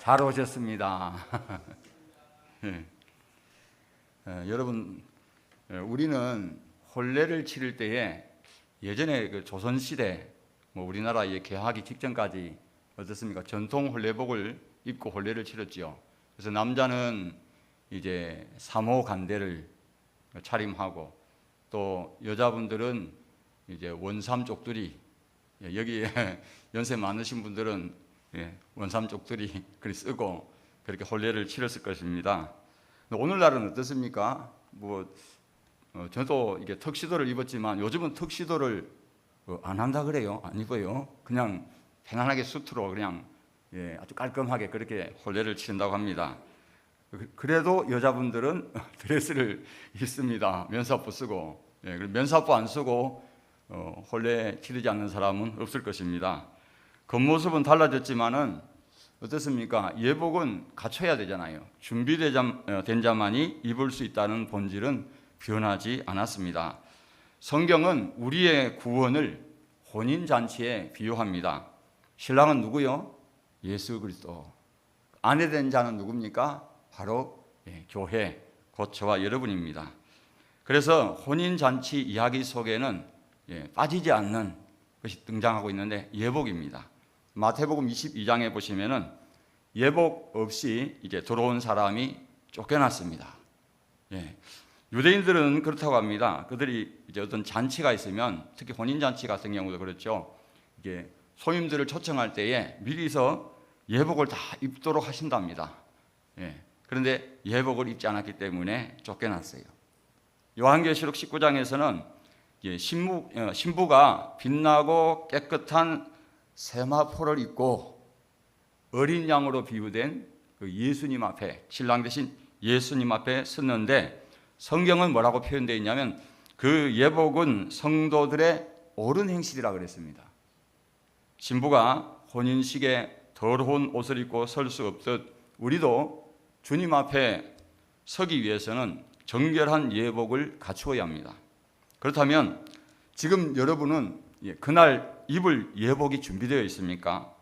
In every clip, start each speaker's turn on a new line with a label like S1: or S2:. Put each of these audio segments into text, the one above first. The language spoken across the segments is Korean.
S1: 잘 오셨습니다. 예. 여러분, 우리는 혼례를 치를 때에 예전에 그 조선시대 우리나라에 개화하기 직전까지 어떻습니까? 전통 혼례복을 입고 혼례를 치렀지요. 그래서 남자는 이제 삼호간대를 차림하고, 또 여자분들은 이제 원삼 쪽두리, 여기에 연세 많으신 분들은 원삼 쪽두리 그리 쓰고 그렇게 혼례를 치렀을 것입니다. 오늘날은 어떻습니까? 저도 이게 턱시도를 입었지만 요즘은 턱시도를 안 한다 그래요. 안 입어요. 그냥 편안하게 수트로 그냥 아주 깔끔하게 그렇게 혼례를 치른다고 합니다. 그래도 여자분들은 드레스를 입습니다. 면사포 쓰고. 면사포 안 쓰고 혼례 치르지 않는 사람은 없을 것입니다. 겉모습은 달라졌지만은 어떻습니까? 예복은 갖춰야 되잖아요. 준비된 자만이 입을 수 있다는 본질은 변하지 않았습니다. 성경은 우리의 구원을 혼인잔치에 비유합니다. 신랑은 누구요? 예수 그리스도. 아내 된 자는 누굽니까? 바로 교회, 곧 저와 여러분입니다. 그래서 혼인잔치 이야기 속에는 빠지지 않는 것이 등장하고 있는데 예복입니다. 마태복음 22장에 보시면은 예복 없이 이제 들어온 사람이 쫓겨났습니다. 유대인들은 그렇다고 합니다. 그들이 이제 어떤 잔치가 있으면, 특히 혼인잔치 같은 경우도 그렇죠. 이게 손님들을 초청할 때에 미리서 예복을 다 입도록 하신답니다. 그런데 예복을 입지 않았기 때문에 쫓겨났어요. 요한계시록 19장에서는 신부가 빛나고 깨끗한 세마포를 입고 어린 양으로 비유된 그 예수님 앞에, 신랑 대신 예수님 앞에 섰는데, 성경은 뭐라고 표현되어 있냐면 그 예복은 성도들의 옳은 행실이라 그랬습니다. 신부가 혼인식에 더러운 옷을 입고 설 수 없듯 우리도 주님 앞에 서기 위해서는 정결한 예복을 갖추어야 합니다. 그렇다면 지금 여러분은 그날 입을 예복이 준비되어 있습니까?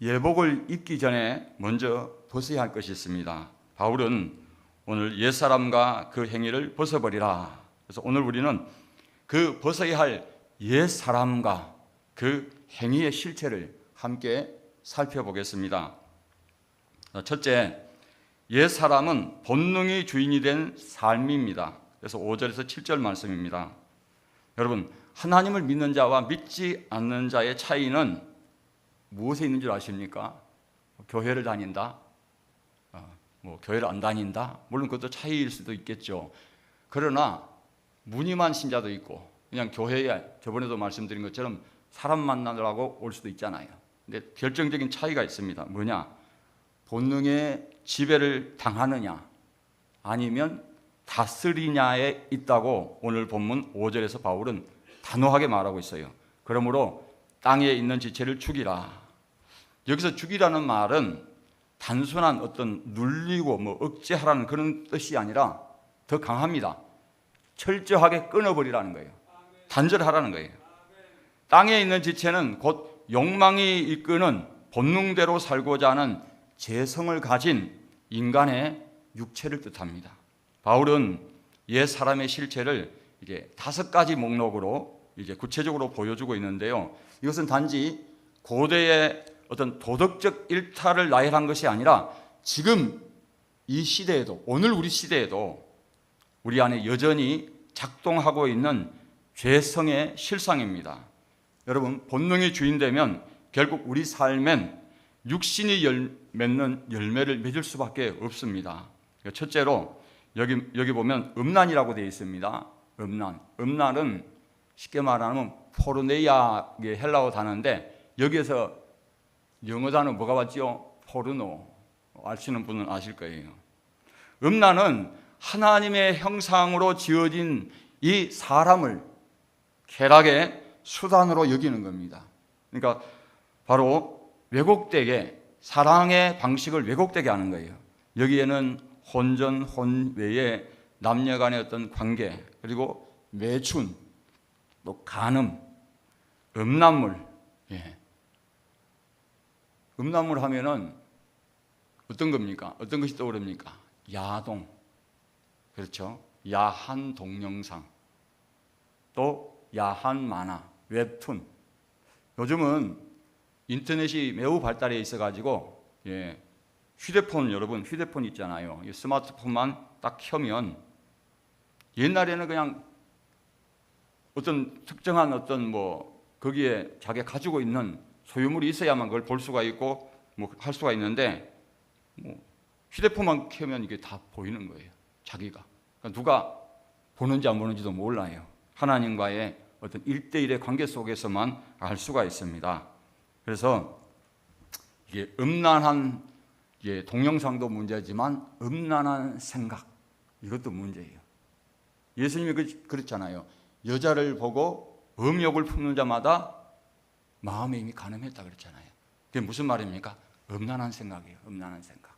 S1: 예복을 입기 전에 먼저 벗어야 할 것이 있습니다. 바울은 오늘 옛사람과 그 행위를 벗어버리라. 그래서 오늘 우리는 그 벗어야 할 옛사람과 그 행위의 실체를 함께 살펴보겠습니다. 첫째, 옛사람은 본능이 주인이 된 삶입니다. 그래서 5절에서 7절 말씀입니다. 여러분, 하나님을 믿는 자와 믿지 않는 자의 차이는 무엇에 있는 줄 아십니까? 교회를 다닌다? 교회를 안 다닌다? 물론 그것도 차이일 수도 있겠죠. 그러나 무늬만 신자도 있고, 그냥 교회에 저번에도 말씀드린 것처럼 사람 만나려고 올 수도 있잖아요. 근데 결정적인 차이가 있습니다. 뭐냐? 본능의 지배를 당하느냐, 아니면 다스리냐에 있다고 오늘 본문 5절에서 바울은 단호하게 말하고 있어요. 그러므로 땅에 있는 지체를 죽이라. 여기서 죽이라는 말은 단순한 어떤 눌리고 억제하라는 그런 뜻이 아니라 더 강합니다. 철저하게 끊어버리라는 거예요. 단절하라는 거예요. 땅에 있는 지체는 곧 욕망이 이끄는 본능대로 살고자 하는 재성을 가진 인간의 육체를 뜻합니다. 바울은 옛 사람의 실체를 이제 5가지 목록으로 이제 구체적으로 보여주고 있는데요. 이것은 단지 고대의 어떤 도덕적 일탈을 나열한 것이 아니라 지금 이 시대에도, 오늘 우리 시대에도 우리 안에 여전히 작동하고 있는 죄성의 실상입니다. 여러분, 본능이 주인되면 결국 우리 삶엔 육신이 맺는 열매를 맺을 수밖에 없습니다. 첫째로 여기 보면 음란이라고 되어 있습니다. 음란은 쉽게 말하면 포르네이아의 헬라어 단어인데, 여기에서 영어 단어 뭐가 왔죠? 포르노. 아시는 분은 아실 거예요. 음란은 하나님의 형상으로 지어진 이 사람을 쾌락의 수단으로 여기는 겁니다. 그러니까 바로 왜곡되게, 사랑의 방식을 왜곡되게 하는 거예요. 여기에는 혼전, 혼외의 남녀 간의 어떤 관계, 그리고 매춘, 또 간음, 음란물. 음란물 하면은 어떤 겁니까? 어떤 것이 떠오릅니까? 야동, 그렇죠? 야한 동영상, 또 야한 만화, 웹툰. 요즘은 인터넷이 매우 발달해 있어가지고 휴대폰, 여러분 휴대폰 있잖아요. 이 스마트폰만 딱 켜면 옛날에는 그냥 어떤 특정한 어떤 거기에 자기가 가지고 있는 소유물이 있어야만 그걸 볼 수가 있고 할 수가 있는데 휴대폰만 켜면 이게 다 보이는 거예요. 자기가. 그러니까 누가 보는지 안 보는지도 몰라요. 하나님과의 어떤 1대1의 관계 속에서만 알 수가 있습니다. 그래서 이게 음란한 동영상도 문제지만 음란한 생각, 이것도 문제예요. 예수님이 그랬잖아요. 여자를 보고 음욕을 품는 자마다 마음에 이미 간음했다 그랬잖아요. 그게 무슨 말입니까? 음란한 생각이에요. 음란한 생각.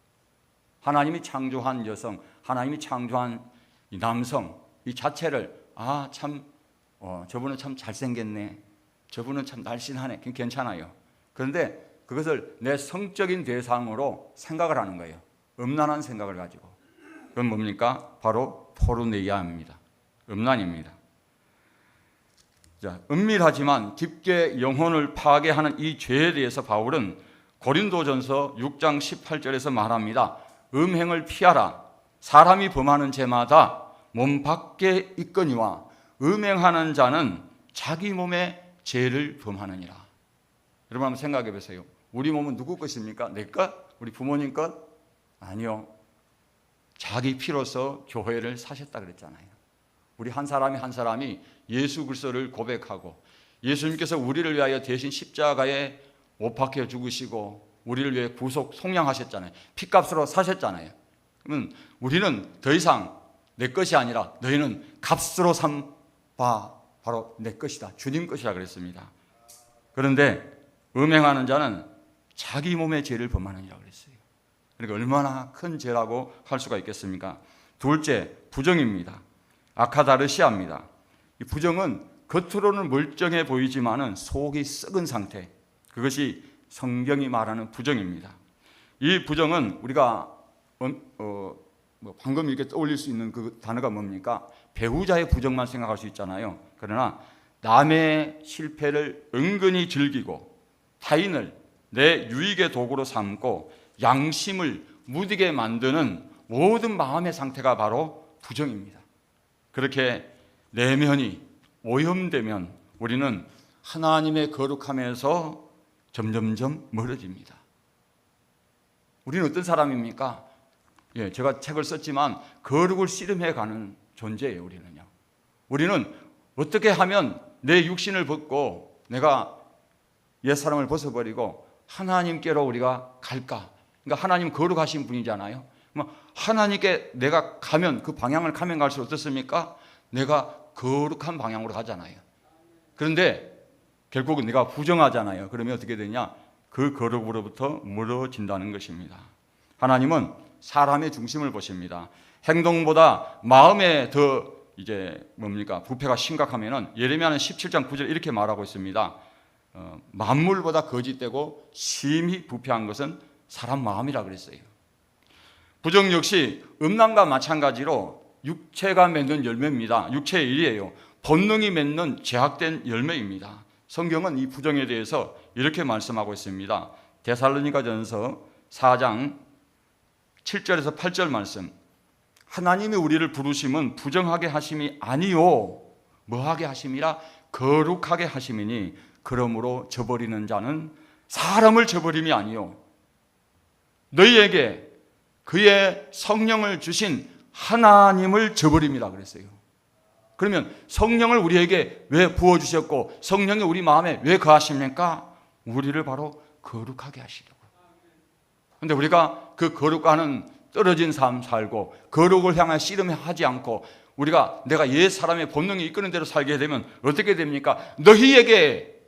S1: 하나님이 창조한 여성, 하나님이 창조한 이 남성, 이 자체를 저분은 참 잘생겼네, 저분은 참 날씬하네, 괜찮아요. 그런데 그것을 내 성적인 대상으로 생각을 하는 거예요. 음란한 생각을 가지고. 그건 뭡니까? 바로 포르네이아입니다. 음란입니다. 자, 은밀하지만 깊게 영혼을 파괴하는 이 죄에 대해서 바울은 고린도전서 6장 18절에서 말합니다. 음행을 피하라. 사람이 범하는 죄마다 몸 밖에 있거니와 음행하는 자는 자기 몸에 죄를 범하느니라. 여러분 한번 생각해 보세요. 우리 몸은 누구 것입니까? 내 것? 우리 부모님 것? 아니요. 자기 피로서 교회를 사셨다 그랬잖아요. 우리 한 사람이 예수 그리스도를 고백하고 예수님께서 우리를 위하여 대신 십자가에 못 박혀 죽으시고 우리를 위해 구속 속량하셨잖아요. 피값으로 사셨잖아요. 그러면 우리는 더 이상 내 것이 아니라 너희는 값으로 산 바 바로 내 것이다. 주님 것이라 그랬습니다. 그런데 음행하는 자는 자기 몸의 죄를 범하느니라 그랬어요. 그러니까 얼마나 큰 죄라고 할 수가 있겠습니까? 둘째, 부정입니다. 아카다르시아입니다. 이 부정은 겉으로는 멀쩡해 보이지만은 속이 썩은 상태, 그것이 성경이 말하는 부정입니다. 이 부정은 우리가 방금 이렇게 떠올릴 수 있는 그 단어가 뭡니까? 배우자의 부정만 생각할 수 있잖아요. 그러나 남의 실패를 은근히 즐기고 타인을 내 유익의 도구로 삼고 양심을 무디게 만드는 모든 마음의 상태가 바로 부정입니다. 그렇게 내면이 오염되면 우리는 하나님의 거룩함에서 점점점 멀어집니다. 우리는 어떤 사람입니까? 제가 책을 썼지만 거룩을 씨름해 가는 존재예요. 우리는 어떻게 하면 내 육신을 벗고 내가 옛사람을 벗어버리고 하나님께로 우리가 갈까? 그러니까 하나님 거룩하신 분이잖아요. 하나님께 내가 가면 그 방향을 가면 갈수록 어떻습니까? 내가 거룩한 방향으로 가잖아요. 그런데 결국은 내가 부정하잖아요. 그러면 어떻게 되냐? 그 거룩으로부터 멀어진다는 것입니다. 하나님은 사람의 중심을 보십니다. 행동보다 마음에 더 부패가 심각하면은 예레미야는 17장 9절 이렇게 말하고 있습니다. 만물보다 거짓되고 심히 부패한 것은 사람 마음이라 그랬어요. 부정 역시 음란과 마찬가지로 육체가 맺는 열매입니다. 육체의 일이에요. 본능이 맺는 죄악된 열매입니다. 성경은 이 부정에 대해서 이렇게 말씀하고 있습니다. 데살로니가전서 4장 7절에서 8절 말씀. 하나님이 우리를 부르심은 부정하게 하심이 아니요 뭐하게 하심이라 거룩하게 하심이니 그러므로 저버리는 자는 사람을 저버림이 아니요 너희에게 그의 성령을 주신 하나님을 저버림이라 그랬어요. 그러면 성령을 우리에게 왜 부어주셨고 성령이 우리 마음에 왜 거하십니까? 우리를 바로 거룩하게 하시려고. 그런데 우리가 그 거룩과는 떨어진 삶 살고 거룩을 향해 씨름하지 않고 내가 옛 사람의 본능이 이끄는 대로 살게 되면 어떻게 됩니까? 너희에게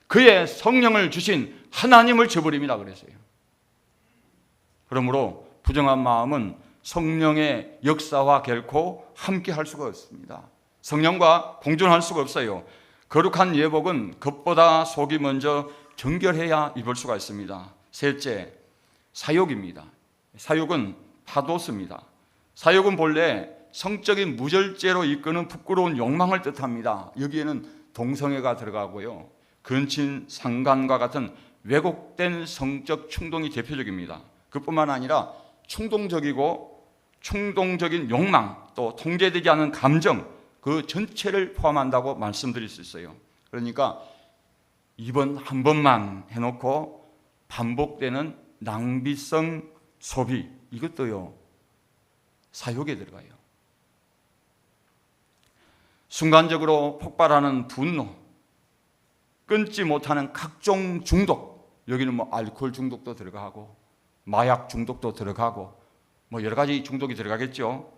S1: 그의 성령을 주신 하나님을 저버림이라 그랬어요. 그러므로 부정한 마음은 성령의 역사와 결코 함께 할 수가 없습니다. 성령과 공존할 수가 없어요. 거룩한 예복은 겉보다 속이 먼저 정결해야 입을 수가 있습니다. 셋째, 사욕입니다. 사욕은 파도스입니다. 사욕은 본래 성적인 무절제로 이끄는 부끄러운 욕망을 뜻합니다. 여기에는 동성애가 들어가고요, 근친, 상간과 같은 왜곡된 성적 충동이 대표적입니다. 그뿐만 아니라 충동적인 욕망, 또 통제되지 않은 감정, 그 전체를 포함한다고 말씀드릴 수 있어요. 그러니까 이번 한 번만 해놓고 반복되는 낭비성 소비, 이것도요 사욕에 들어가요. 순간적으로 폭발하는 분노, 끊지 못하는 각종 중독, 여기는 뭐 알코올 중독도 들어가고 마약 중독도 들어가고 뭐 여러 가지 중독이 들어가겠죠.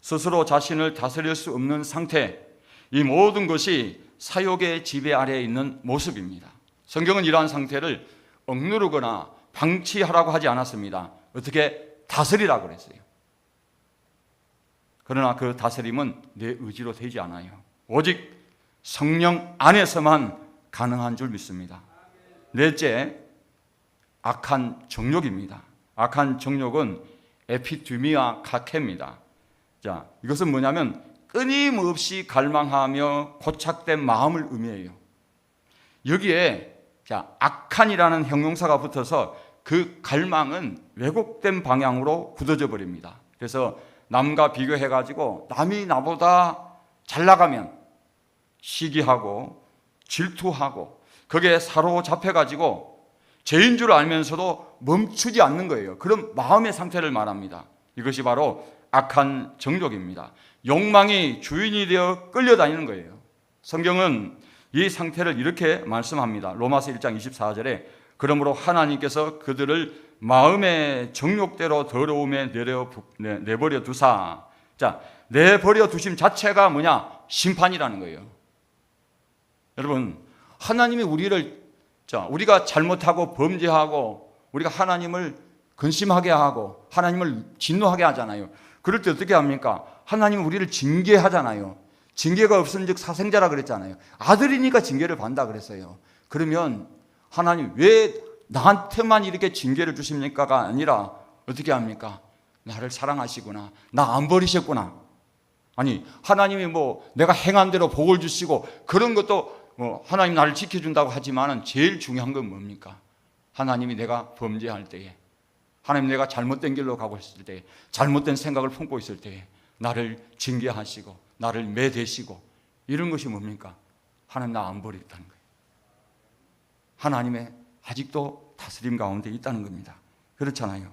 S1: 스스로 자신을 다스릴 수 없는 상태, 이 모든 것이 사욕의 지배 아래에 있는 모습입니다. 성경은 이러한 상태를 억누르거나 방치하라고 하지 않았습니다. 어떻게 다스리라고 그랬어요. 그러나 그 다스림은 내 의지로 되지 않아요. 오직 성령 안에서만 가능한 줄 믿습니다. 넷째, 악한 정욕입니다. 악한 정욕은 에피투미아 카케입니다. 자, 이것은 뭐냐면 끊임없이 갈망하며 고착된 마음을 의미해요. 여기에 악한이라는 형용사가 붙어서 그 갈망은 왜곡된 방향으로 굳어져 버립니다. 그래서 남과 비교해가지고 남이 나보다 잘 나가면 시기하고 질투하고 거기에 사로잡혀가지고 죄인 줄 알면서도 멈추지 않는 거예요. 그런 마음의 상태를 말합니다. 이것이 바로 악한 정욕입니다. 욕망이 주인이 되어 끌려다니는 거예요. 성경은 이 상태를 이렇게 말씀합니다. 로마서 1장 24절에 그러므로 하나님께서 그들을 마음의 정욕대로 더러움에 내버려 두사. 자, 내버려 두심 자체가 뭐냐? 심판이라는 거예요. 여러분, 하나님이 우리가 잘못하고 범죄하고 우리가 하나님을 근심하게 하고 하나님을 진노하게 하잖아요. 그럴 때 어떻게 합니까? 하나님은 우리를 징계하잖아요. 징계가 없은즉 사생자라 그랬잖아요. 아들이니까 징계를 받는다 그랬어요. 그러면 하나님 왜 나한테만 이렇게 징계를 주십니까가 아니라 어떻게 합니까? 나를 사랑하시구나, 나 안 버리셨구나. 아니, 하나님이 내가 행한 대로 복을 주시고 그런 것도 하나님 나를 지켜준다고 하지만은 제일 중요한 건 뭡니까? 하나님이 내가 범죄할 때에, 하나님 내가 잘못된 길로 가고 있을 때에, 잘못된 생각을 품고 있을 때에 나를 징계하시고 나를 매대시고, 이런 것이 뭡니까? 하나님 나 안 버렸다는 거예요. 하나님의 아직도 다스림 가운데 있다는 겁니다. 그렇잖아요.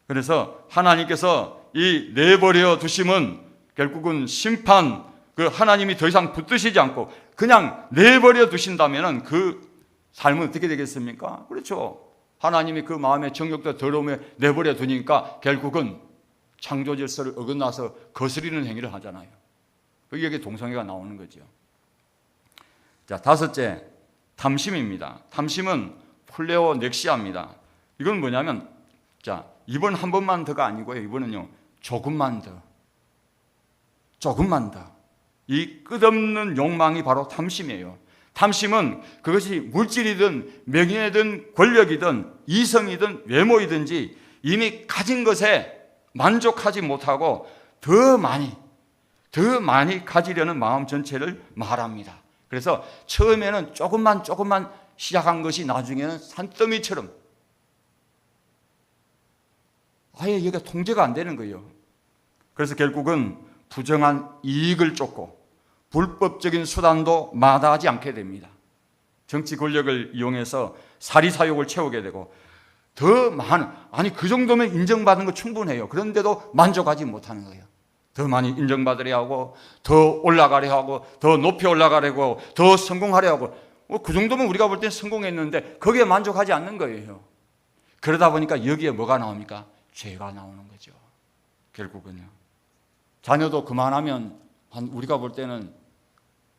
S1: 그래서 하나님께서 이 내버려 두심은 결국은 심판, 그 하나님이 더 이상 붙드시지 않고 그냥 내버려 두신다면 그 삶은 어떻게 되겠습니까? 그렇죠. 하나님이 그 마음의 정욕과 더러움에 내버려 두니까 결국은 창조 질서를 어긋나서 거스리는 행위를 하잖아요. 여기에 동성애가 나오는 거죠. 자, 다섯째, 탐심입니다. 탐심은 플레오넥시아입니다. 이건 뭐냐면, 자, 이번 한 번만 더가 아니고요. 이번은요, 조금만 더. 이 끝없는 욕망이 바로 탐심이에요. 탐심은 그것이 물질이든 명예든 권력이든 이성이든 외모이든지 이미 가진 것에 만족하지 못하고 더 많이 가지려는 마음 전체를 말합니다. 그래서 처음에는 조금만 시작한 것이 나중에는 산더미처럼 아예 여기가 통제가 안 되는 거예요. 그래서 결국은 부정한 이익을 쫓고 불법적인 수단도 마다하지 않게 됩니다. 정치 권력을 이용해서 사리사욕을 채우게 되고 더 많은, 아니 그 정도면 인정받는 거 충분해요. 그런데도 만족하지 못하는 거예요. 더 많이 인정받으려 하고 더 올라가려 하고 더 높이 올라가려고 하고 더 성공하려 하고 그 정도면 우리가 볼 땐 성공했는데 거기에 만족하지 않는 거예요. 그러다 보니까 여기에 뭐가 나옵니까? 죄가 나오는 거죠. 결국은요. 자녀도 그만하면 우리가 볼 때는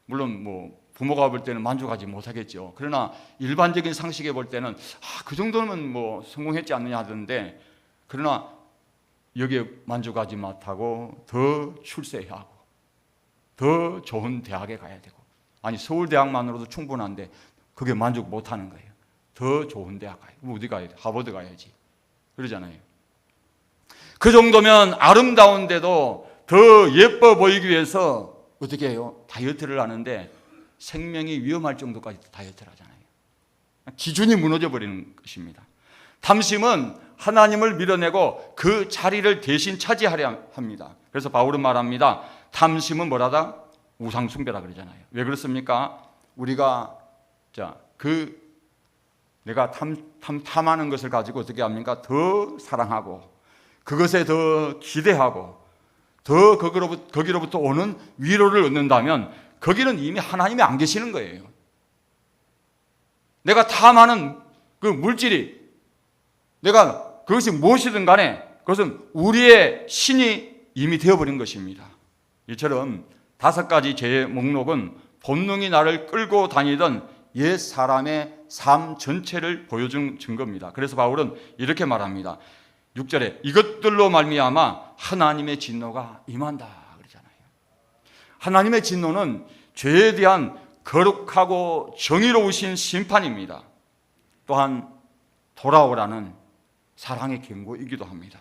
S1: 물론 부모가 볼 때는 만족하지 못하겠죠. 그러나 일반적인 상식에 볼 때는 그 정도면 성공했지 않느냐 하던데, 그러나 여기에 만족하지 못하고 더 출세해야 하고 더 좋은 대학에 가야 되고, 아니 서울대학만으로도 충분한데 그게 만족 못하는 거예요. 더 좋은 대학 가야 돼. 어디 가야 돼? 하버드 가야지. 그러잖아요. 그 정도면 아름다운데도 더 예뻐 보이기 위해서 어떻게 해요? 다이어트를 하는데 생명이 위험할 정도까지 다이어트를 하잖아요. 기준이 무너져 버리는 것입니다. 탐심은 하나님을 밀어내고 그 자리를 대신 차지하려 합니다. 그래서 바울은 말합니다. 탐심은 뭐라다? 우상숭배라 그러잖아요. 왜 그렇습니까? 우리가 내가 탐하는 것을 가지고 어떻게 합니까? 더 사랑하고 그것에 더 기대하고 더 거기로부터 오는 위로를 얻는다면 거기는 이미 하나님이 안 계시는 거예요. 내가 탐하는 그 물질이 내가 그것이 무엇이든 간에 그것은 우리의 신이 이미 되어버린 것입니다. 이처럼 5가지 죄의 목록은 본능이 나를 끌고 다니던 옛 사람의 삶 전체를 보여준 증거입니다. 그래서 바울은 이렇게 말합니다. 6절에 이것들로 말미암아 하나님의 진노가 임한다 그러잖아요. 하나님의 진노는 죄에 대한 거룩하고 정의로우신 심판입니다. 또한 돌아오라는 사랑의 경고이기도 합니다.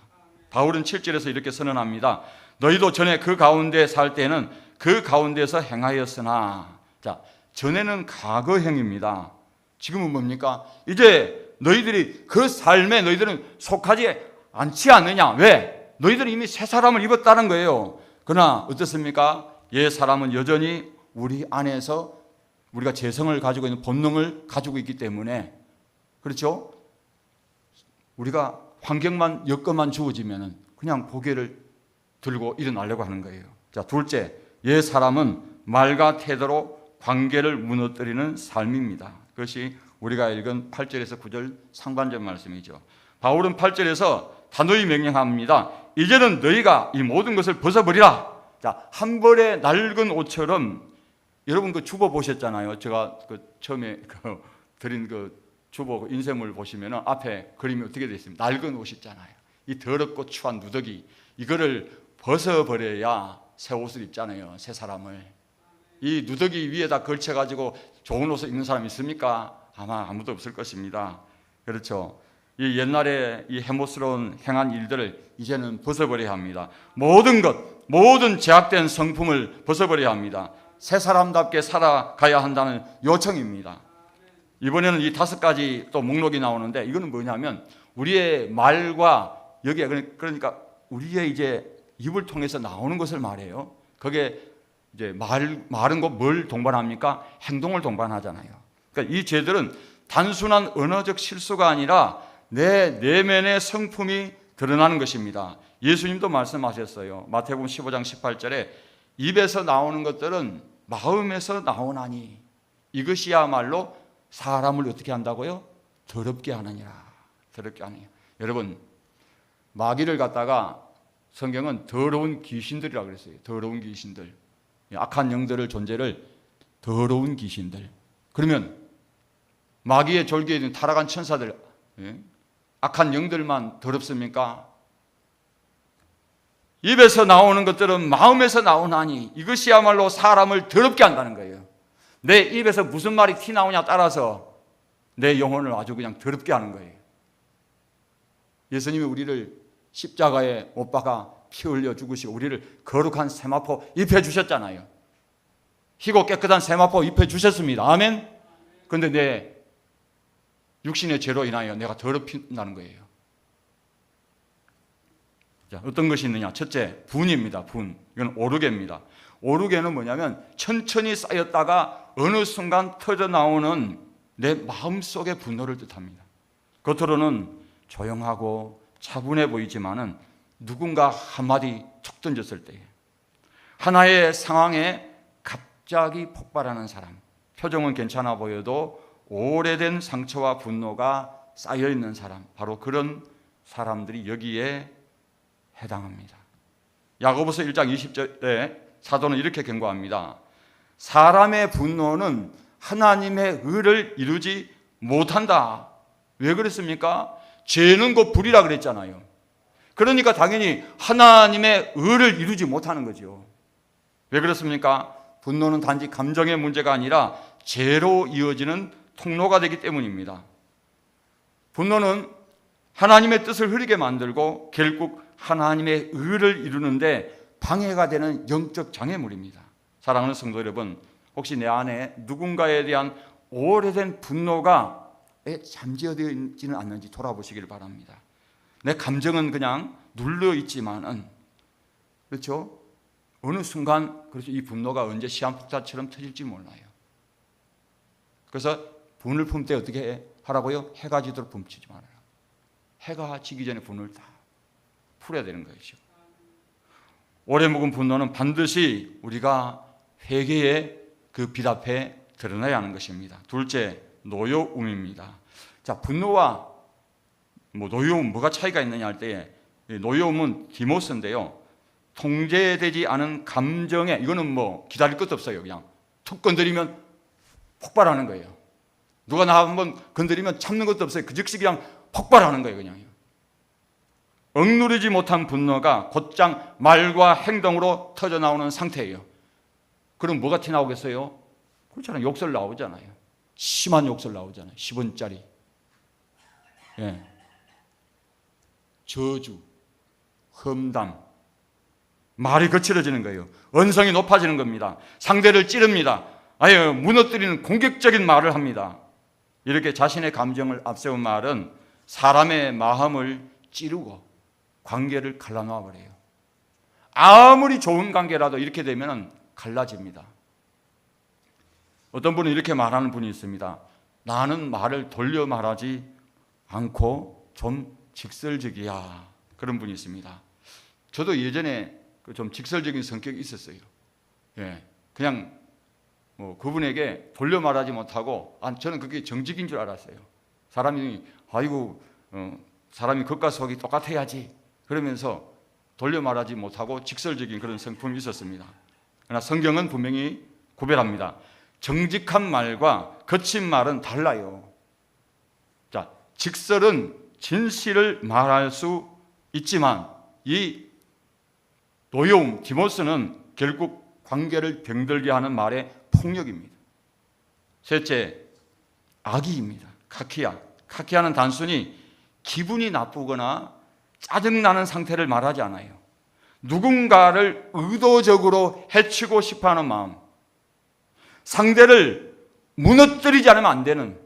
S1: 바울은 7절에서 이렇게 선언합니다. 너희도 전에 그 가운데 살 때는 그 가운데서 행하였으나, 자, 전에는 과거형입니다. 지금은 뭡니까? 이제 너희들이 그 삶에 너희들은 속하지 않지 않느냐? 왜? 너희들은 이미 새 사람을 입었다는 거예요. 그러나 어떻습니까? 옛 사람은 여전히 우리 안에서 우리가 재성을 가지고 있는 본능을 가지고 있기 때문에, 그렇죠? 우리가 환경만 여건만 주어지면 그냥 고개를 들고 일어나려고 하는 거예요. 자, 둘째, 옛 사람은 말과 태도로 관계를 무너뜨리는 삶입니다. 그것이 우리가 읽은 8절에서 9절 상반절 말씀이죠. 바울은 8절에서 단호히 명령합니다. 이제는 너희가 이 모든 것을 벗어버리라. 자, 한 벌의 낡은 옷처럼, 여러분 그 주보 보셨잖아요. 제가 처음에 드린 주보 인쇄물 보시면 앞에 그림이 어떻게 되어 있습니까? 낡은 옷 있잖아요. 이 더럽고 추한 누더기, 이거를 벗어버려야 새 옷을 입잖아요. 새 사람을. 이 누더기 위에다 걸쳐가지고 좋은 옷을 입는 사람이 있습니까? 아마 아무도 없을 것입니다. 그렇죠. 이 옛날에 이 해모스러운 행한 일들을 이제는 벗어버려야 합니다. 모든 제약된 성품을 벗어버려야 합니다. 새 사람답게 살아가야 한다는 요청입니다. 이번에는 이 5가지 또 목록이 나오는데, 이거는 뭐냐면 우리의 말과 여기에, 그러니까 우리의 이제 입을 통해서 나오는 것을 말해요. 그게 이제 말은 뭘 동반합니까? 행동을 동반하잖아요. 그러니까 이 죄들은 단순한 언어적 실수가 아니라 내 내면의 성품이 드러나는 것입니다. 예수님도 말씀하셨어요. 마태복음 15장 18절에 입에서 나오는 것들은 마음에서 나오나니 이것이야말로 사람을 어떻게 한다고요? 더럽게 하느니라. 더럽게 하느니라. 여러분, 마귀를 갖다가 성경은 더러운 귀신들이라고 그랬어요. 더러운 귀신들. 악한 영들을 존재를 더러운 귀신들. 그러면 마귀의 졸개에 있는 타락한 천사들, 악한 영들만 더럽습니까? 입에서 나오는 것들은 마음에서 나오나니 이것이야말로 사람을 더럽게 한다는 거예요. 내 입에서 무슨 말이 티 나오냐 따라서 내 영혼을 아주 그냥 더럽게 하는 거예요. 예수님이 우리를 십자가에 못 박아 피 흘려 죽으시고 우리를 거룩한 세마포 입혀 주셨잖아요. 희고 깨끗한 세마포 입혀 주셨습니다. 아멘. 그런데 내 육신의 죄로 인하여 내가 더럽힌다는 거예요. 자, 어떤 것이 있느냐? 첫째, 분입니다. 분. 이건 오르개입니다. 오르개는 뭐냐면 천천히 쌓였다가 어느 순간 터져 나오는 내 마음속의 분노를 뜻합니다. 겉으로는 조용하고 차분해 보이지만은 누군가 한마디 툭 던졌을 때 하나의 상황에 갑자기 폭발하는 사람, 표정은 괜찮아 보여도 오래된 상처와 분노가 쌓여있는 사람, 바로 그런 사람들이 여기에 해당합니다. 야고보서 1장 20절에 사도는 이렇게 경고합니다. 사람의 분노는 하나님의 의를 이루지 못한다. 왜 그랬습니까? 죄는 곧 불이라 그랬잖아요. 그러니까 당연히 하나님의 의를 이루지 못하는 거죠. 왜 그렇습니까? 분노는 단지 감정의 문제가 아니라 죄로 이어지는 통로가 되기 때문입니다. 분노는 하나님의 뜻을 흐리게 만들고 결국 하나님의 의를 이루는데 방해가 되는 영적 장애물입니다. 사랑하는 성도 여러분, 혹시 내 안에 누군가에 대한 오래된 분노가 잠재되어 있지는 않는지 돌아보시길 바랍니다. 내 감정은 그냥 눌려 있지만은, 그렇죠? 어느 순간, 그렇죠, 이 분노가 언제 시한폭탄처럼 터질지 몰라요. 그래서 분을 품을 때 어떻게 하라고요? 해가 지도록 품치지 말아요. 해가 지기 전에 분을 다 풀어야 되는 것이죠. 오래 묵은 분노는 반드시 우리가 회개의 그 빛 앞에 드러나야 하는 것입니다. 둘째, 노여움입니다. 자, 분노와 노여움, 뭐가 차이가 있느냐 할 때에, 노여움은 디모스인데요, 통제되지 않은 감정에, 이거는 기다릴 것도 없어요. 그냥 툭 건드리면 폭발하는 거예요. 누가 나 한번 건드리면 참는 것도 없어요. 그 즉시 그냥 폭발하는 거예요. 그냥 억누르지 못한 분노가 곧장 말과 행동으로 터져 나오는 상태예요. 그럼 뭐가 튀어나오겠어요? 그렇잖아요. 욕설 나오잖아요. 심한 욕설 나오잖아요. 10원짜리. 예. 저주, 험담. 말이 거칠어지는 거예요. 언성이 높아지는 겁니다. 상대를 찌릅니다. 아예 무너뜨리는 공격적인 말을 합니다. 이렇게 자신의 감정을 앞세운 말은 사람의 마음을 찌르고 관계를 갈라놓아 버려요. 아무리 좋은 관계라도 이렇게 되면 갈라집니다. 어떤 분은 이렇게 말하는 분이 있습니다. 나는 말을 돌려 말하지 않고 좀 직설적이야. 그런 분이 있습니다. 저도 예전에 좀 직설적인 성격이 있었어요. 예, 그냥 그분에게 돌려 말하지 못하고, 저는 그게 정직인 줄 알았어요. 사람이 사람이 겉과 속이 똑같아야지 그러면서 돌려 말하지 못하고 직설적인 그런 성품이 있었습니다. 그러나 성경은 분명히 구별합니다. 정직한 말과 거친 말은 달라요. 자, 직설은 진실을 말할 수 있지만 이 노여움, 디모스는 결국 관계를 병들게 하는 말의 폭력입니다. 셋째, 악의입니다. 카키야. 카키야는 단순히 기분이 나쁘거나 짜증나는 상태를 말하지 않아요. 누군가를 의도적으로 해치고 싶어하는 마음, 상대를 무너뜨리지 않으면 안 되는,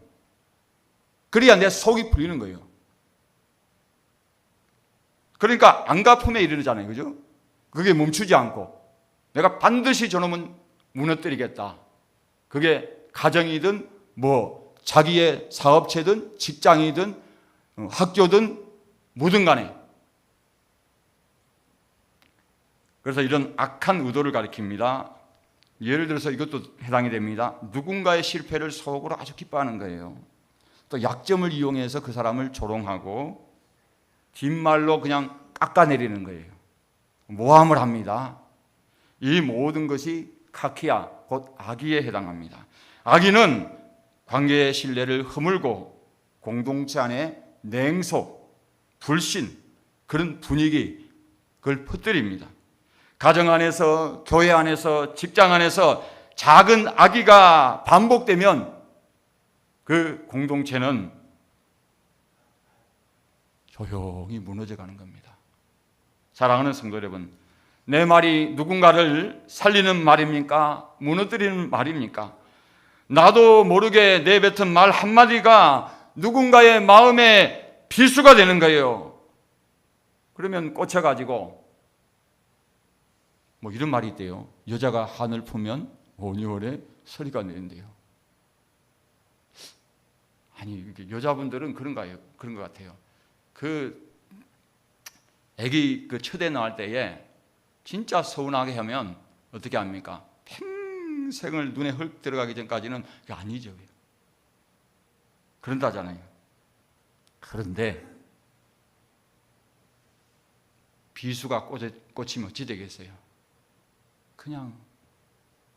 S1: 그래야 내 속이 풀리는 거예요. 그러니까 안갚음에 이르잖아요. 그죠? 그게 멈추지 않고 내가 반드시 저놈은 무너뜨리겠다. 그게 가정이든 자기의 사업체든 직장이든 학교든 뭐든 간에. 그래서 이런 악한 의도를 가리킵니다. 예를 들어서 이것도 해당이 됩니다. 누군가의 실패를 속으로 아주 기뻐하는 거예요. 또 약점을 이용해서 그 사람을 조롱하고 뒷말로 그냥 깎아내리는 거예요. 모함을 합니다. 이 모든 것이 카키야, 곧 악의에 해당합니다. 악의는 관계의 신뢰를 허물고 공동체 안에 냉소, 불신, 그런 분위기, 그걸 퍼뜨립니다. 가정 안에서, 교회 안에서, 직장 안에서 작은 악의가 반복되면 그 공동체는 조용히 무너져가는 겁니다. 사랑하는 성도 여러분, 내 말이 누군가를 살리는 말입니까? 무너뜨리는 말입니까? 나도 모르게 내뱉은 말 한마디가 누군가의 마음에 비수가 되는 거예요. 그러면 꽂혀가지고 이런 말이 있대요. 여자가 한을 품면 5개월에 서리가 내린대요. 아니, 여자분들은 그런 것 같아요. 애기 첫애 낳을 때에 진짜 서운하게 하면 어떻게 합니까? 평생을 눈에 흙 들어가기 전까지는 그게 아니죠. 그런다잖아요. 그런데 비수가 꽂히면 어찌 되겠어요? 그냥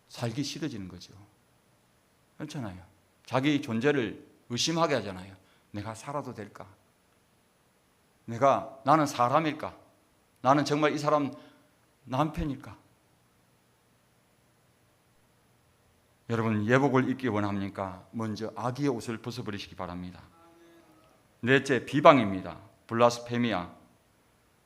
S1: 살기 싫어지는 거죠. 그렇잖아요. 자기 존재를 의심하게 하잖아요. 내가 살아도 될까? 나는 사람일까? 나는 정말 이 사람 남편일까? 여러분, 예복을 입기 원합니까? 먼저 악의의 옷을 벗어버리시기 바랍니다. 넷째, 비방입니다. 블라스페미아.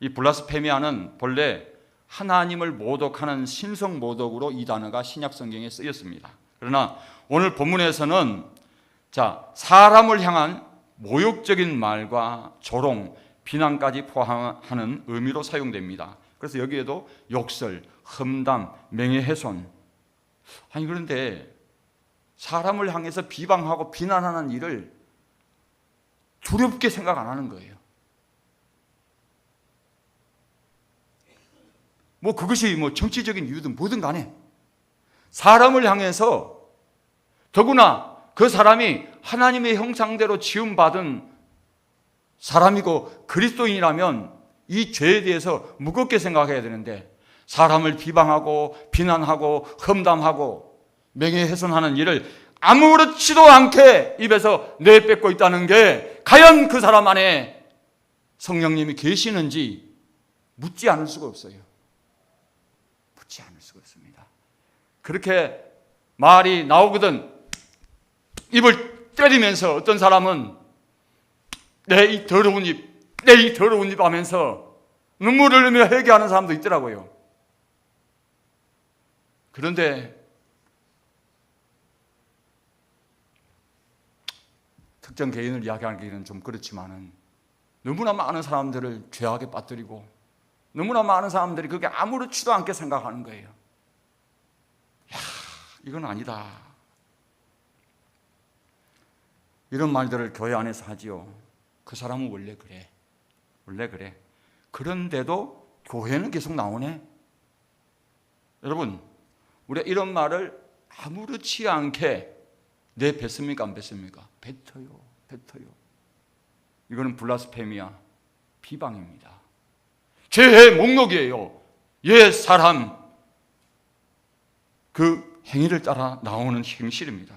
S1: 이 블라스페미아는 본래 하나님을 모독하는 신성 모독으로 이 단어가 신약 성경에 쓰였습니다. 그러나 오늘 본문에서는 사람을 향한 모욕적인 말과 조롱, 비난까지 포함하는 의미로 사용됩니다. 그래서 여기에도 욕설, 험담, 명예훼손. 아니 그런데 사람을 향해서 비방하고 비난하는 일을 두렵게 생각 안 하는 거예요. 그것이 정치적인 이유든 뭐든 간에 사람을 향해서, 더구나 그 사람이 하나님의 형상대로 지음받은 사람이고 그리스도인이라면 이 죄에 대해서 무겁게 생각해야 되는데, 사람을 비방하고 비난하고 험담하고 명예훼손하는 일을 아무렇지도 않게 입에서 내뱉고 있다는 게 과연 그 사람 안에 성령님이 계시는지 묻지 않을 수가 없어요. 묻지 않을 수가 없습니다. 그렇게 말이 나오거든 입을 때리면서 어떤 사람은 내 이 더러운 입 하면서 눈물을 흘리며 회개하는 사람도 있더라고요. 그런데 특정 개인을 이야기하기는 좀 그렇지만은 너무나 많은 사람들을 죄악에 빠뜨리고 너무나 많은 사람들이 그게 아무렇지도 않게 생각하는 거예요. 이건 아니다. 이런 말들을 교회 안에서 하지요. 그 사람은 원래 그래. 원래 그래. 그런데도 교회는 계속 나오네. 여러분, 우리가 이런 말을 아무렇지 않게 내뱉습니까? 안 뱉습니까? 뱉어요. 이거는 블라스페미아, 비방입니다. 죄의 목록이에요. 옛 사람 그 행위를 따라 나오는 행실입니다.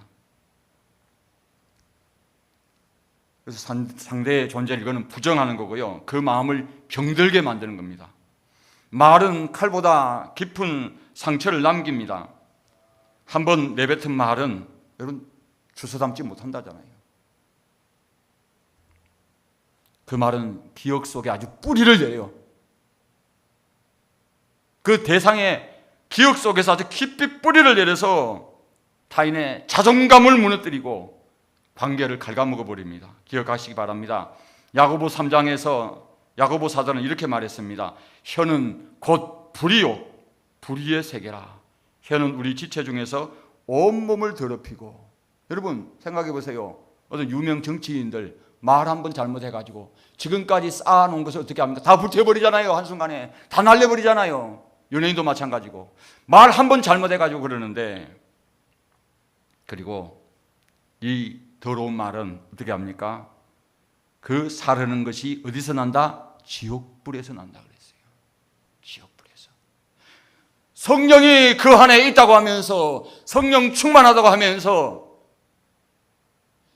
S1: 그래서 상대의 존재를 이거는 부정하는 거고요. 그 마음을 병들게 만드는 겁니다. 말은 칼보다 깊은 상처를 남깁니다. 한번 내뱉은 말은 여러분 주워 담지 못한다잖아요. 그 말은 기억 속에 아주 뿌리를 내요. 그 대상의 기억 속에서 아주 깊이 뿌리를 내려서 타인의 자존감을 무너뜨리고 관계를 갉아먹어 버립니다. 기억하시기 바랍니다. 야고보 3장에서 야고보 사도는 이렇게 말했습니다. 혀는 곧 불이요 불의의 세계라. 혀는 우리 지체 중에서 온몸을 더럽히고. 여러분 생각해 보세요. 어떤 유명 정치인들 말 한 번 잘못해가지고 지금까지 쌓아놓은 것을 어떻게 합니까? 다 불태워버리잖아요. 한순간에 다 날려버리잖아요. 연예인도 마찬가지고 말 한 번 잘못해가지고 그러는데, 그리고 이 더러운 말은 어떻게 합니까? 그 사르는 것이 어디서 난다? 지옥불에서 난다 그랬어요. 지옥불에서. 성령이 그 안에 있다고 하면서, 성령 충만하다고 하면서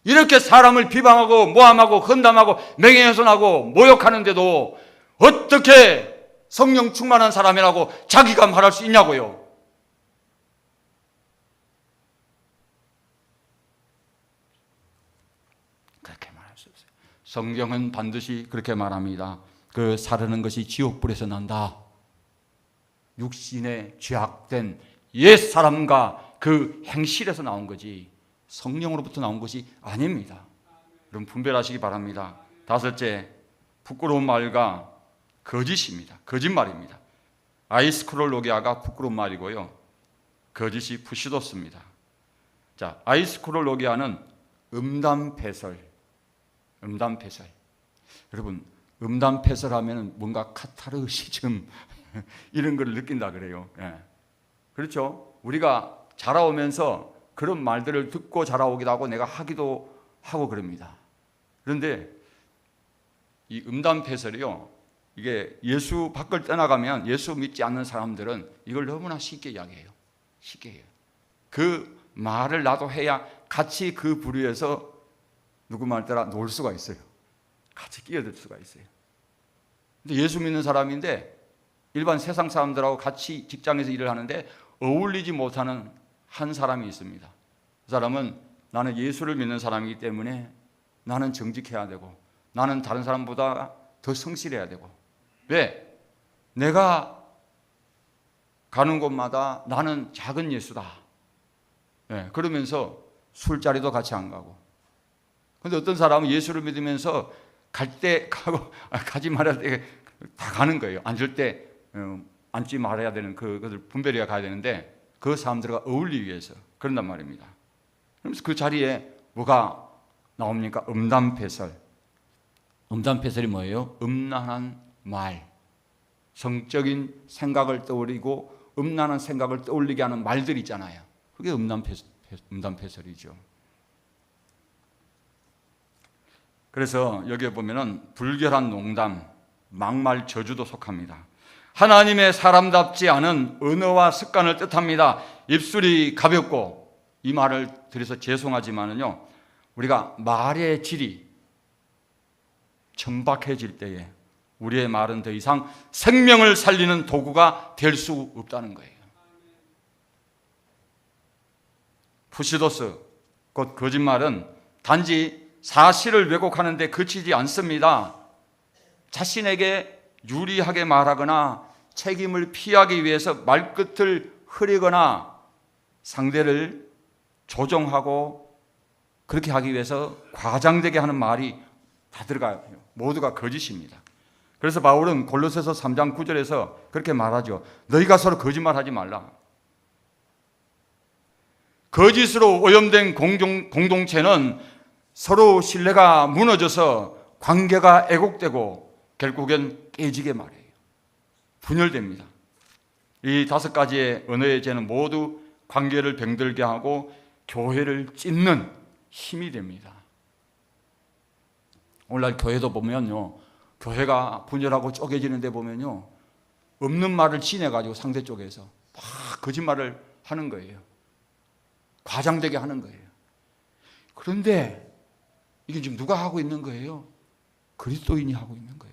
S1: 이렇게 사람을 비방하고 모함하고 험담하고 명예훼손하고 모욕하는데도 어떻게 성령 충만한 사람이라고 자기가 말할 수 있냐고요. 그렇게 말할 수 없어요. 성경은 반드시 그렇게 말합니다. 그 사르는 것이 지옥불에서 난다. 육신의 죄악된 옛 사람과 그 행실에서 나온 거지 성령으로부터 나온 것이 아닙니다. 여러분 분별하시기 바랍니다. 다섯째, 부끄러운 말과 거짓입니다. 거짓말입니다. 아이스크롤로기아가 부끄러운 말이고요. 거짓이 푸시도스입니다. 자, 아이스크롤로기아는 음담패설. 여러분, 음담패설하면 뭔가 카타르시즘 이런 걸 느낀다 그래요. 예. 그렇죠? 우리가 자라오면서 그런 말들을 듣고 자라오기도 하고 내가 하기도 하고 그럽니다. 그런데 이 음담패설이요, 이게 예수 밖을 떠나가면 예수 믿지 않는 사람들은 이걸 너무나 쉽게 이야기해요. 쉽게 해요. 그 말을 나도 해야 같이 그 부류에서 누구 말 따라 놀 수가 있어요. 같이 끼어들 수가 있어요. 근데 예수 믿는 사람인데 일반 세상 사람들하고 같이 직장에서 일을 하는데 어울리지 못하는 한 사람이 있습니다. 그 사람은 나는 예수를 믿는 사람이기 때문에 나는 정직해야 되고 나는 다른 사람보다 더 성실해야 되고 왜? 내가 가는 곳마다 나는 작은 예수다. 네, 그러면서 술자리도 같이 안 가고. 근데 어떤 사람은 예수를 믿으면서 갈 때 가고 가지 말아야 때 다 가는 거예요. 앉을 때 앉지 말아야 되는 그것을 분별해야 가야 되는데 그 사람들과 어울리기 위해서 그런단 말입니다. 그러면서 그 자리에 뭐가 나옵니까? 음담패설. 음담패설이 뭐예요? 음란한 말, 성적인 생각을 떠올리고 음란한 생각을 떠올리게 하는 말들이 있잖아요. 그게 음담패설이죠. 그래서 여기에 보면은 불결한 농담, 막말, 저주도 속합니다. 하나님의 사람답지 않은 언어와 습관을 뜻합니다. 입술이 가볍고, 이 말을 드려서 죄송하지만은요, 우리가 말의 질이 천박해질 때에 우리의 말은 더 이상 생명을 살리는 도구가 될 수 없다는 거예요. 푸시도스, 곧 거짓말은 단지 사실을 왜곡하는 데 그치지 않습니다. 자신에게 유리하게 말하거나 책임을 피하기 위해서 말끝을 흐리거나 상대를 조종하고 그렇게 하기 위해서 과장되게 하는 말이 다 들어가요. 모두가 거짓입니다. 그래서 바울은 골로새서 3장 9절에서 그렇게 말하죠. 너희가 서로 거짓말하지 말라. 거짓으로 오염된 공동체는 서로 신뢰가 무너져서 관계가 애곡되고 결국엔 깨지게 말해요. 분열됩니다. 이 5가지의 언어의 죄는 모두 관계를 병들게 하고 교회를 찢는 힘이 됩니다. 오늘날 교회도 보면요, 교회가 분열하고 쪼개지는데 보면요, 없는 말을 지내가지고 상대 쪽에서 막 거짓말을 하는 거예요. 과장되게 하는 거예요. 그런데 이게 지금 누가 하고 있는 거예요? 그리스도인이 하고 있는 거예요.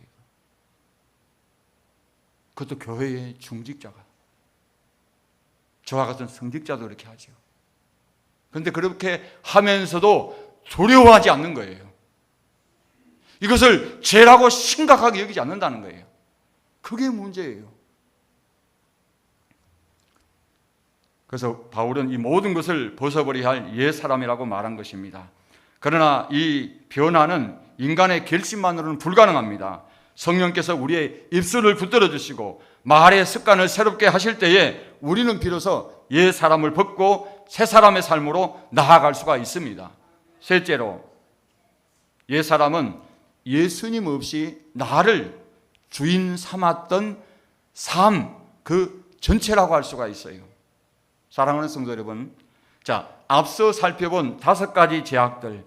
S1: 그것도 교회의 중직자가. 저와 같은 성직자도 그렇게 하죠. 그런데 그렇게 하면서도 두려워하지 않는 거예요. 이것을 죄라고 심각하게 여기지 않는다는 거예요. 그게 문제예요. 그래서 바울은 이 모든 것을 벗어버려야 할 옛사람이라고 말한 것입니다. 그러나 이 변화는 인간의 결심만으로는 불가능합니다. 성령께서 우리의 입술을 붙들어 주시고 말의 습관을 새롭게 하실 때에 우리는 비로소 옛사람을 벗고 새사람의 삶으로 나아갈 수가 있습니다. 셋째로, 옛사람은 예수님 없이 나를 주인 삼았던 삶, 그 전체라고 할 수가 있어요. 사랑하는 성도 여러분, 자, 앞서 살펴본 5가지 죄악들,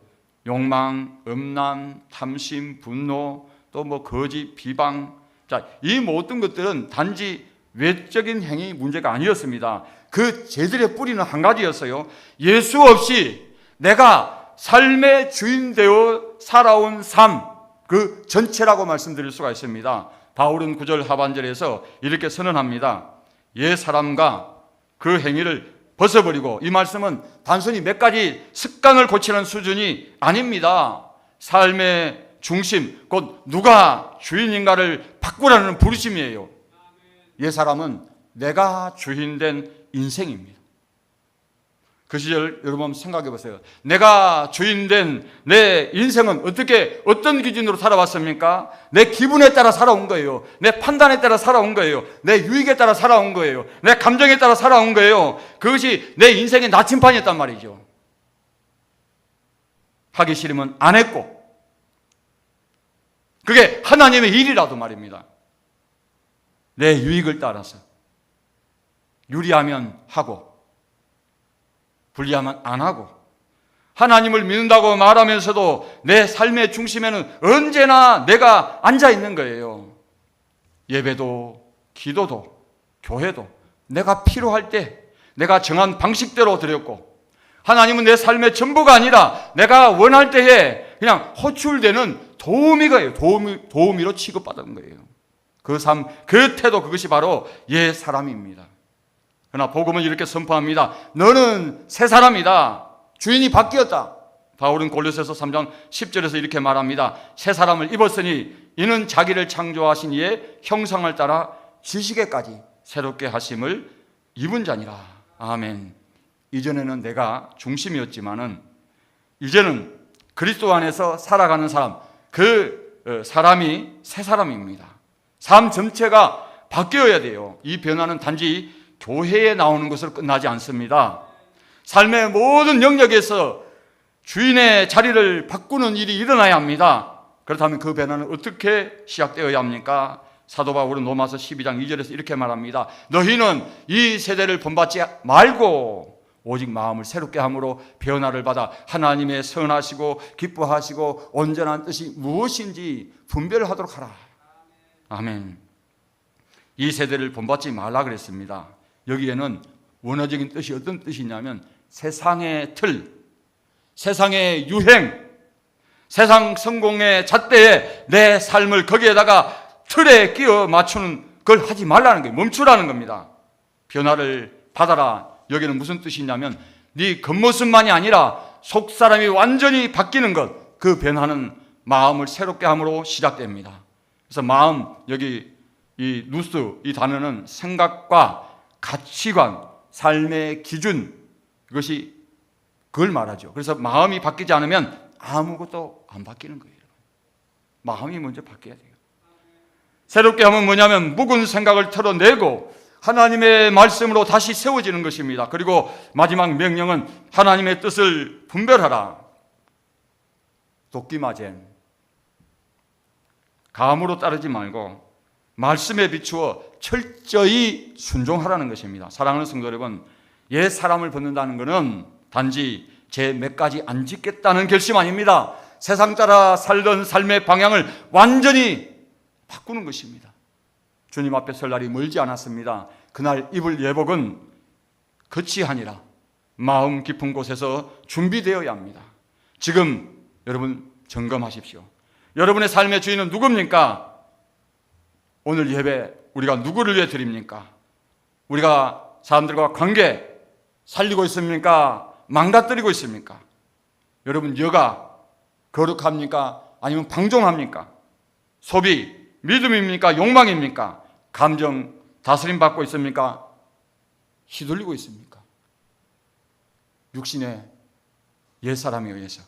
S1: 욕망, 음란, 탐심, 분노, 또 뭐 거짓, 비방, 자, 이 모든 것들은 단지 외적인 행위 문제가 아니었습니다. 그 죄들의 뿌리는 한 가지였어요. 예수 없이 내가 삶의 주인 되어 살아온 삶, 그 전체라고 말씀드릴 수가 있습니다. 바울은 9절 하반절에서 이렇게 선언합니다. 옛 사람과 그 행위를 벗어버리고, 이 말씀은 단순히 몇 가지 습관을 고치는 수준이 아닙니다. 삶의 중심, 곧 누가 주인인가를 바꾸라는 부르심이에요. 옛 사람은 내가 주인된 인생입니다. 그 시절 여러분 생각해 보세요. 내가 주인된 내 인생은 어떤 기준으로 살아왔습니까? 내 기분에 따라 살아온 거예요. 내 판단에 따라 살아온 거예요. 내 유익에 따라 살아온 거예요. 내 감정에 따라 살아온 거예요. 그것이 내 인생의 나침판이었단 말이죠. 하기 싫으면 안 했고, 그게 하나님의 일이라도 말입니다. 내 유익을 따라서 유리하면 하고 불리하면 안 하고, 하나님을 믿는다고 말하면서도 내 삶의 중심에는 언제나 내가 앉아 있는 거예요. 예배도 기도도 교회도 내가 필요할 때 내가 정한 방식대로 드렸고, 하나님은 내 삶의 전부가 아니라 내가 원할 때에 그냥 호출되는 도우미가요. 도우미로 취급받은 거예요. 그 삶, 그 태도, 그것이 바로 옛 사람입니다. 그러나 복음은 이렇게 선포합니다. 너는 새 사람이다. 주인이 바뀌었다. 바울은 골로새서 3장 10절에서 이렇게 말합니다. 새 사람을 입었으니 이는 자기를 창조하신 이의 형상을 따라 지식에까지 새롭게 하심을 입은 자니라. 아멘. 이전에는 내가 중심이었지만은 이제는 그리스도 안에서 살아가는 사람, 그 사람이 새 사람입니다. 삶 전체가 바뀌어야 돼요. 이 변화는 단지 교회에 나오는 것으로 끝나지 않습니다. 삶의 모든 영역에서 주인의 자리를 바꾸는 일이 일어나야 합니다. 그렇다면 그 변화는 어떻게 시작되어야 합니까? 사도 바울은 로마서 12장 2절에서 이렇게 말합니다. 너희는 이 세대를 본받지 말고 오직 마음을 새롭게 함으로 변화를 받아 하나님의 선하시고 기뻐하시고 온전한 뜻이 무엇인지 분별하도록 하라. 아멘. 이 세대를 본받지 말라 그랬습니다. 여기에는 원어적인 뜻이 어떤 뜻이냐면 세상의 틀, 세상의 유행, 세상 성공의 잣대에 내 삶을 거기에다가 틀에 끼워 맞추는 걸 하지 말라는 거예요. 멈추라는 겁니다. 변화를 받아라. 여기는 무슨 뜻이냐면 네 겉모습만이 아니라 속사람이 완전히 바뀌는 것, 그 변화는 마음을 새롭게 함으로 시작됩니다. 그래서 마음, 여기 이 누스, 이 단어는 생각과 가치관, 삶의 기준, 이것이 그걸 말하죠. 그래서 마음이 바뀌지 않으면 아무것도 안 바뀌는 거예요. 마음이 먼저 바뀌어야 돼요. 새롭게 하면 뭐냐면 묵은 생각을 털어내고 하나님의 말씀으로 다시 세워지는 것입니다. 그리고 마지막 명령은 하나님의 뜻을 분별하라. 도끼마젠. 감으로 따르지 말고 말씀에 비추어 철저히 순종하라는 것입니다. 사랑하는 성도 여러분, 옛 사람을 벗는다는 것은 단지 제 몇 가지 안 짓겠다는 결심 아닙니다. 세상 따라 살던 삶의 방향을 완전히 바꾸는 것입니다. 주님 앞에 설 날이 멀지 않았습니다. 그날 입을 예복은 겉이 아니라 마음 깊은 곳에서 준비되어야 합니다. 지금 여러분 점검하십시오. 여러분의 삶의 주인은 누굽니까? 오늘 예배 우리가 누구를 위해 드립니까? 우리가 사람들과 관계 살리고 있습니까? 망가뜨리고 있습니까? 여러분 여가 거룩합니까? 아니면 방종합니까? 소비, 믿음입니까? 욕망입니까? 감정 다스림 받고 있습니까? 휘둘리고 있습니까? 육신의 옛사람에 의해서.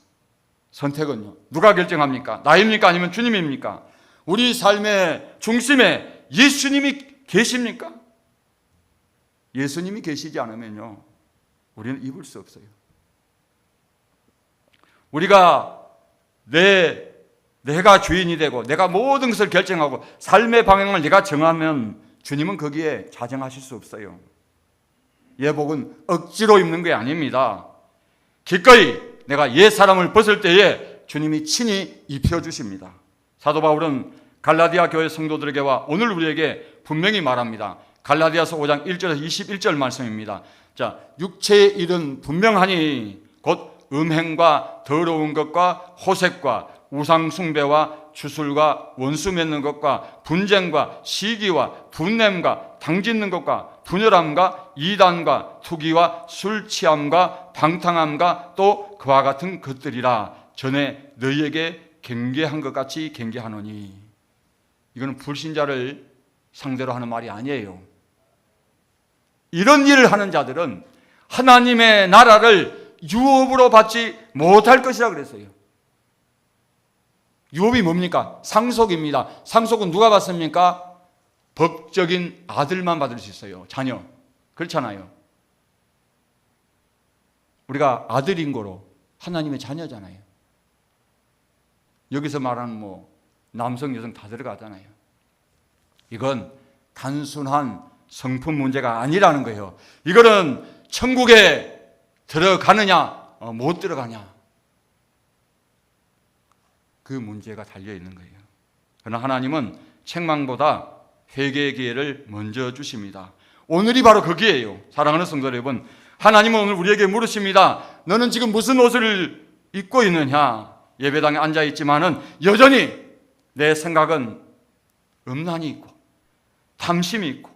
S1: 선택은요? 누가 결정합니까? 나입니까? 아니면 주님입니까? 우리 삶의 중심에 예수님이 계십니까? 예수님이 계시지 않으면요, 우리는 입을 수 없어요. 우리가 내가 주인이 되고 내가 모든 것을 결정하고 삶의 방향을 내가 정하면 주님은 거기에 자정하실 수 없어요. 예복은 억지로 입는 게 아닙니다. 기꺼이 내가 옛 사람을 벗을 때에 주님이 친히 입혀주십니다. 사도 바울은 갈라디아 교회 성도들에게와 오늘 우리에게 분명히 말합니다. 갈라디아서 5장 1절에서 21절 말씀입니다. 자, 육체의 일은 분명하니 곧 음행과 더러운 것과 호색과 우상 숭배와 주술과 원수 맺는 것과 분쟁과 시기와 분냄과 당짓는 것과 분열함과 이단과 투기와 술 취함과 방탕함과 또 그와 같은 것들이라. 전에 너희에게 경계한 것 같이 경계하노니. 이거는 불신자를 상대로 하는 말이 아니에요. 이런 일을 하는 자들은 하나님의 나라를 유업으로 받지 못할 것이라 그랬어요. 유업이 뭡니까? 상속입니다. 상속은 누가 받습니까? 법적인 아들만 받을 수 있어요. 자녀. 그렇잖아요. 우리가 아들인 거로 하나님의 자녀잖아요. 여기서 말하는 남성, 여성 다 들어가잖아요. 이건 단순한 성품 문제가 아니라는 거예요. 이거는 천국에 들어가느냐 못 들어가냐, 그 문제가 달려있는 거예요. 그러나 하나님은 책망보다 회개의 기회를 먼저 주십니다. 오늘이 바로 그 기회예요. 사랑하는 성도 여러분, 하나님은 오늘 우리에게 물으십니다. 너는 지금 무슨 옷을 입고 있느냐? 예배당에 앉아있지만은 여전히 내 생각은 음란이 있고 탐심이 있고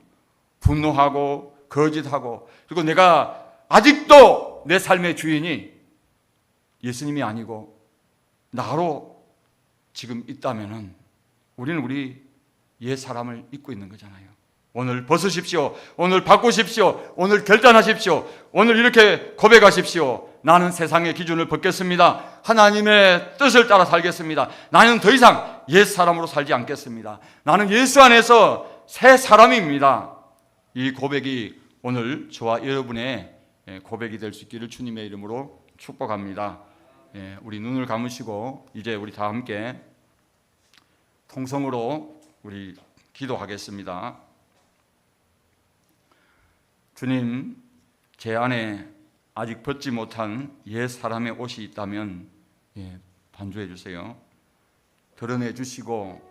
S1: 분노하고 거짓하고, 그리고 내가 아직도 내 삶의 주인이 예수님이 아니고 나로 지금 있다면은 우리는 우리 옛 사람을 잊고 있는 거잖아요. 오늘 벗으십시오. 오늘 바꾸십시오. 오늘 결단하십시오. 오늘 이렇게 고백하십시오. 나는 세상의 기준을 벗겠습니다. 하나님의 뜻을 따라 살겠습니다. 나는 더 이상 옛 사람으로 살지 않겠습니다. 나는 예수 안에서 새 사람입니다. 이 고백이 오늘 저와 여러분의 고백이 될 수 있기를 주님의 이름으로 축복합니다. 우리 눈을 감으시고 이제 우리 다 함께 통성으로 우리 기도하겠습니다. 주님, 제 안에 아직 벗지 못한 옛 사람의 옷이 있다면 반주해 주세요. 드러내 주시고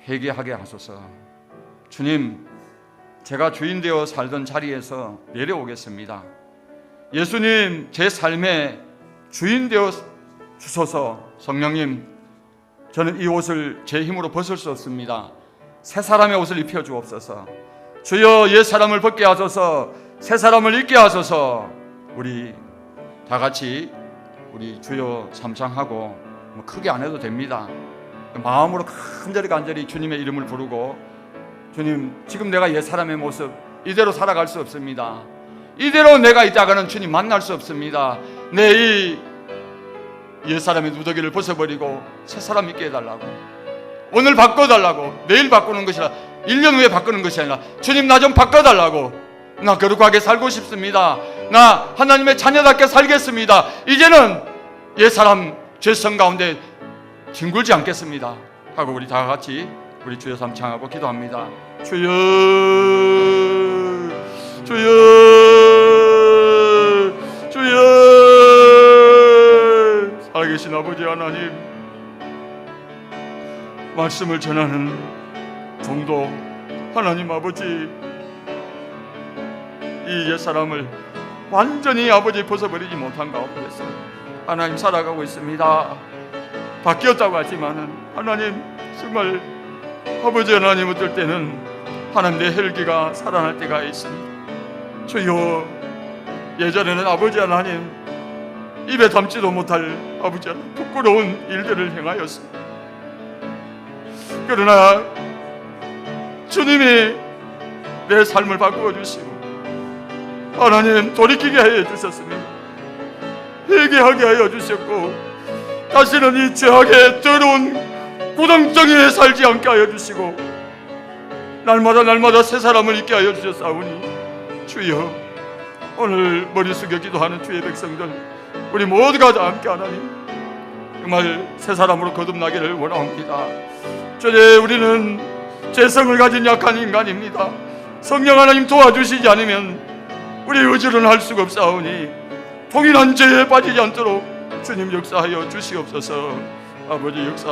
S1: 회개하게 하소서. 주님, 제가 주인 되어 살던 자리에서 내려오겠습니다. 예수님, 제 삶의 주인 되어 주소서. 성령님, 저는 이 옷을 제 힘으로 벗을 수 없습니다. 새 사람의 옷을 입혀 주옵소서. 주여, 옛 사람을 벗게 하소서. 새 사람을 입게 하소서. 우리 다 같이 우리 주여 삼창하고 크게 안 해도 됩니다. 마음으로 간절히 주님의 이름을 부르고, 주님, 지금 내가 옛 사람의 모습 이대로 살아갈 수 없습니다. 이대로 내가 있다가는 주님 만날 수 없습니다. 내 이 옛 사람의 누더기를 벗어버리고 새 사람 있게 해달라고, 오늘 바꿔달라고, 내일 바꾸는 것이 아니라 1년 후에 바꾸는 것이 아니라 주님, 나 좀 바꿔달라고. 나 거룩하게 살고 싶습니다. 나 하나님의 자녀답게 살겠습니다. 이제는 옛 사람 죄성 가운데 뒹굴지 않겠습니다 하고 우리 다 같이 우리 주여 삼창하고 기도합니다. 주여, 주여, 주여. 살아계신 아버지 하나님, 말씀을 전하는 종도 하나님 아버지, 이 옛 사람을 완전히 아버지 벗어버리지 못한 가운데서 하나님 살아가고 있습니다. 바뀌었다고 하지만은 하나님, 정말 아버지 하나님, 어떨 때는 하나님 내 혈기가 살아날 때가 있습니다. 주여, 예전에는 아버지 하나님 입에 담지도 못할 아버지 하나님 부끄러운 일들을 행하였습니다. 그러나 주님이 내 삶을 바꾸어 주시고 하나님 돌이키게 하여 주셨습니다. 회개하게 하여 주셨고, 다시는 이 죄악의 더러운 구덩텅이에 살지 않게 하여 주시고, 날마다 새 사람을 있게 하여 주셨사오니 주여, 오늘 머리 숙여 기도하는 주의 백성들 우리 모두가 다 함께 하나님 정말 새 사람으로 거듭나기를 원합니다. 주님, 우리는 죄성을 가진 약한 인간입니다. 성령 하나님 도와주시지 않으면 우리 의지로는 할 수가 없사오니 통일한 죄에 빠지지 않도록 주님 역사하여 주시옵소서. 아버지 역사